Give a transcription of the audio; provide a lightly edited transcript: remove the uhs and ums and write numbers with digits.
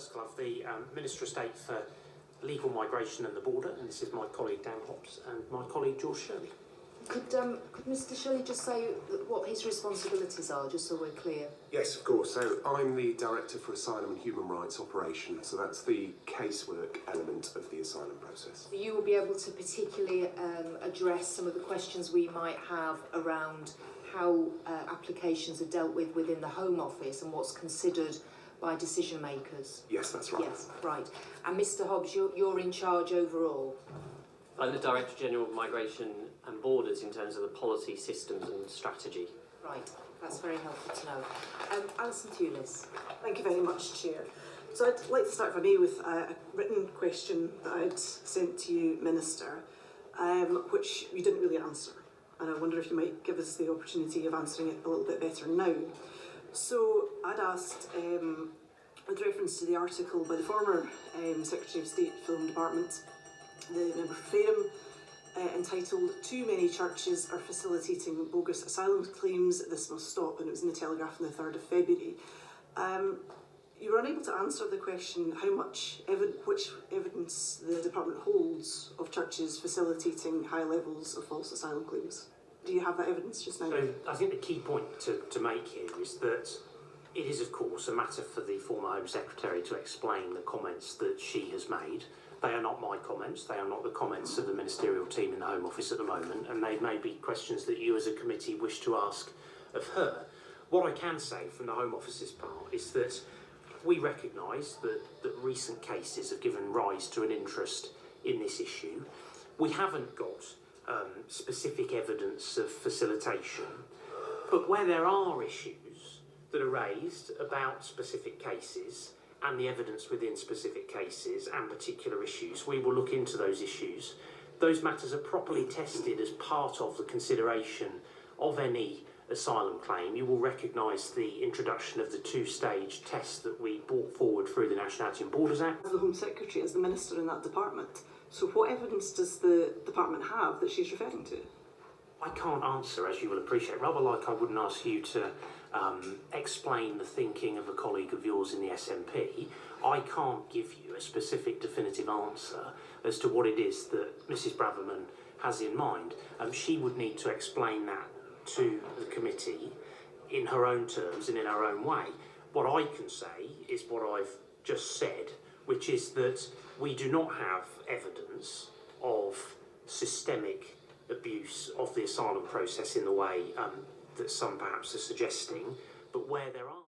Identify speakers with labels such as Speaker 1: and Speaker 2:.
Speaker 1: First Glove, the Minister of State for Legal Migration and the Border, and this is my colleague Dan Hobbs and my colleague George Shirley.
Speaker 2: Could Mr. Shirley just say what his responsibilities are, just so we're clear?
Speaker 3: Yes, of course. So I'm the Director for Asylum and Human Rights Operations, so that's the casework element of the asylum process.
Speaker 2: You will be able to particularly address some of the questions we might have around how applications are dealt with within the Home Office and what's considered by decision makers.
Speaker 3: Yes, that's right.
Speaker 2: Yes, right. And Mr. Hobbs, you're in charge overall.
Speaker 4: I'm the Director General of Migration and Borders in terms of the policy, systems and strategy.
Speaker 2: Right, that's very helpful to know. Alison Thewlis.
Speaker 5: Thank you very much, Chair. So I'd like to start for me with a written question that I'd sent to you, Minister, which you didn't really answer. And I wonder if you might give us the opportunity of answering it a little bit better now. So I'd asked, with reference to the article by the former Secretary of State for the Home Department, the member for Fareham, entitled "Too many churches are facilitating bogus asylum claims, this must stop," and it was in the Telegraph on the 3rd of February. You were unable to answer the question which evidence the department holds of churches facilitating high levels of false asylum claims. Do you have that evidence just now?
Speaker 1: So I think the key point to make here is that it is, of course, a matter for the former Home Secretary to explain the comments that she has made. They are not my comments, they are not the comments of the ministerial team in the Home Office at the moment, and they may be questions that you as a committee wish to ask of her. What I can say from the Home Office's part is that we recognise that recent cases have given rise to an interest in this issue. We haven't got specific evidence of facilitation, but where there are issues that are raised about specific cases and the evidence within specific cases and particular issues, we will look into those issues. Those matters are properly tested as part of the consideration of any asylum claim. You will recognise the introduction of the two-stage test that we brought forward through the Nationality and Borders Act.
Speaker 5: As the Home Secretary, as the Minister in that department, so what evidence does the department have that she's referring to?
Speaker 1: I can't answer, as you will appreciate, rather like I wouldn't ask you to explain the thinking of a colleague of yours in the SNP. I can't give you a specific definitive answer as to what it is that Mrs Braverman has in mind. She would need to explain that to the committee in her own terms and in her own way. What I can say is what I've just said, which is that we do not have evidence of systemic abuse of the asylum process in the way that some perhaps are suggesting, but where there are